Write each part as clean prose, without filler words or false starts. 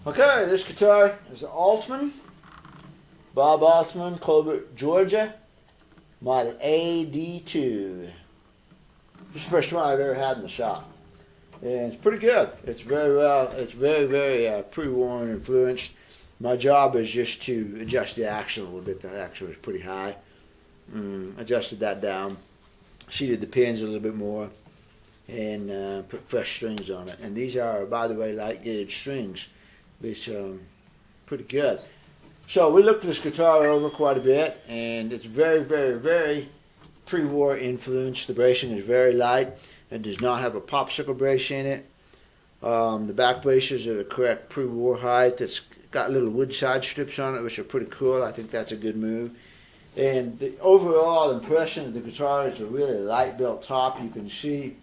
Okay, this guitar is an Altman, Bob Altman, Colbert, Georgia, model AD2. This is the first one I've ever had in the shop, and it's pretty good. It's very pre-war influenced. My job is just to adjust the action a little bit. The action was pretty high. Adjusted that down, seated the pins a little bit more, and put fresh strings on it. And these are, by the way, light gauge strings. It's pretty good. So we looked this guitar over quite a bit, and it's very pre-war influence. The bracing is very light. It does not have a popsicle brace in it. The back braces are the correct pre-war height. It's got little wood side strips on it, which are pretty cool. I think that's a good move. And the overall impression of the guitar is a really light built top. You can see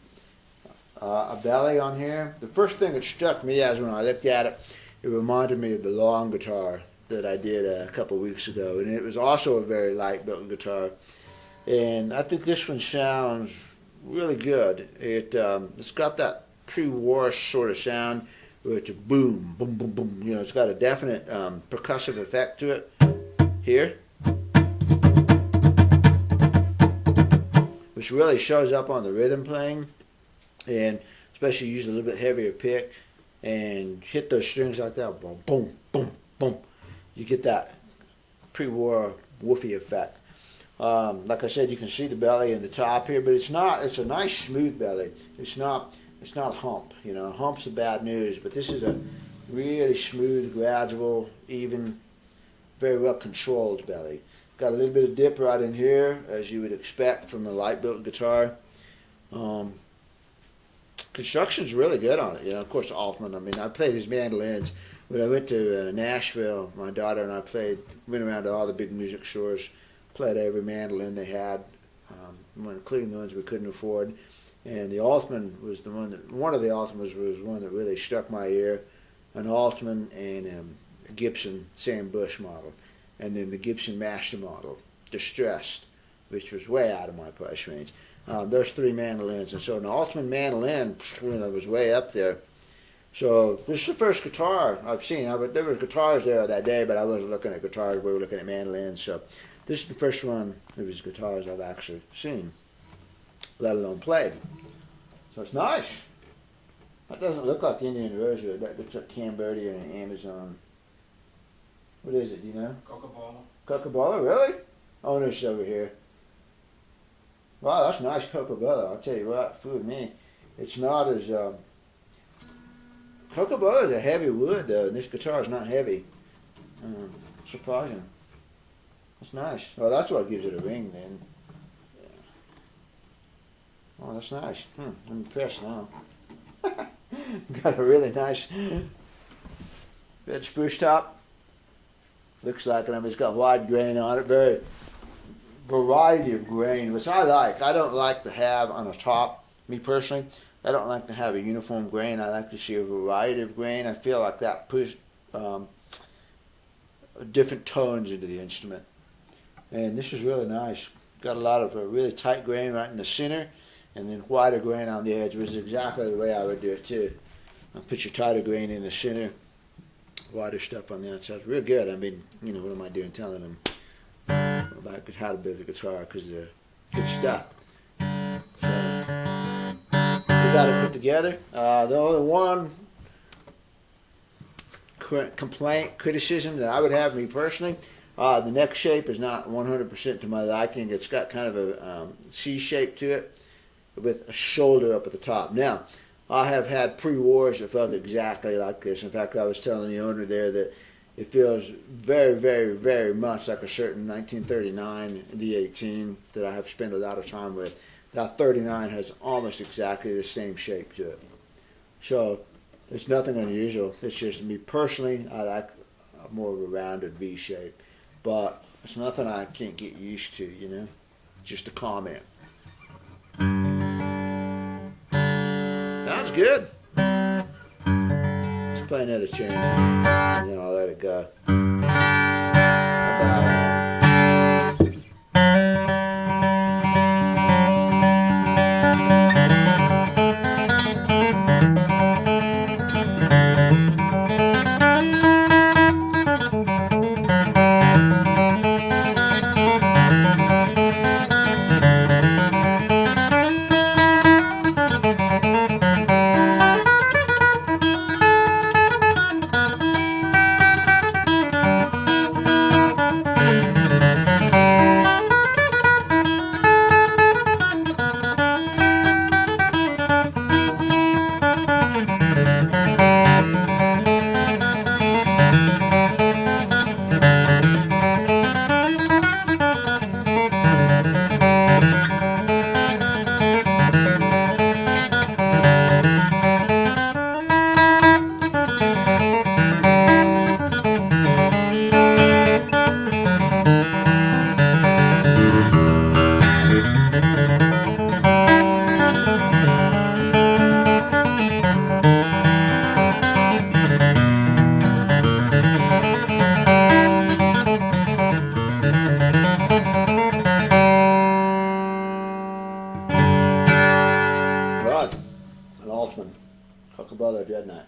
a belly on here. The first thing that struck me as when I looked at it, it reminded me of the long guitar that I did a couple weeks ago, and it was also a very light built guitar. And I think this one sounds really good. It's got that pre-war sort of sound where it's a boom, boom, boom, boom. You know, it's got a definite percussive effect to it here, which really shows up on the rhythm playing, and especially use a little bit heavier pick and hit those strings like that, boom, boom, boom, boom. You get that pre-war woofy effect. Like I said, you can see the belly and the top here, but it's a nice smooth belly. It's not a hump. You know, hump's a bad news, but this is a really smooth, gradual, even, very well controlled belly. Got a little bit of dip right in here, as you would expect from a light built guitar. Construction's really good on it. You know, of course, Altman. I mean, I played his mandolins. When I went to Nashville, my daughter and I went around to all the big music stores, played every mandolin they had, including the ones we couldn't afford. And the Altman was one of the Altmans was one that really struck my ear. An Altman and a Gibson Sam Bush model. And then the Gibson Master model, Distressed, which was way out of my price range. There's three mandolins, and so an Altman mandolin, was way up there. So this is the first guitar I've seen. There were guitars there that day, but I wasn't looking at guitars. We were looking at mandolins. So this is the first one of his guitars I've actually seen, let alone played. So it's nice. That doesn't look like Indian Rosewood. That looks like Cambodian and Amazon. What is it, do you know? Cocobolo. Cocobolo, really? Oh, no, it's over here. Wow, that's nice cocobolo. I'll tell you what, fooled me. It's not as... Cocobolo is a heavy wood, though, and this guitar is not heavy. Surprising. That's nice. Well, that's what gives it a ring, then. Yeah. Oh, that's nice. I'm impressed now. Got a really nice Red spruce top. Looks like it. It's got wide grain on it. Very variety of grain, which I like. I don't like to have on the top, me personally, I don't like to have a uniform grain. I like to see a variety of grain. I feel like that pushes different tones into the instrument. And this is really nice. Got a lot of really tight grain right in the center, and then wider grain on the edge, which is exactly the way I would do it too. I'll put your tighter grain in the center, wider stuff on the outside. It's real good. I mean, you know, what am I doing telling them about how to build a guitar, because they're good stuff. So we got it put together. The only one complaint, criticism that I would have, me personally, the neck shape is not 100% to my liking. It's got kind of a C shape to it with a shoulder up at the top. Now, I have had pre-wars that felt exactly like this. In fact, I was telling the owner there that it feels very, very, very much like a certain 1939 D18 that I have spent a lot of time with. That 39 has almost exactly the same shape to it. So it's nothing unusual. It's just me personally, I like more of a rounded V shape. But it's nothing I can't get used to, you know. Just a comment. Sounds good. Let's play another tune, and then I'll let it go. An Altman, cocobolo dreadnought.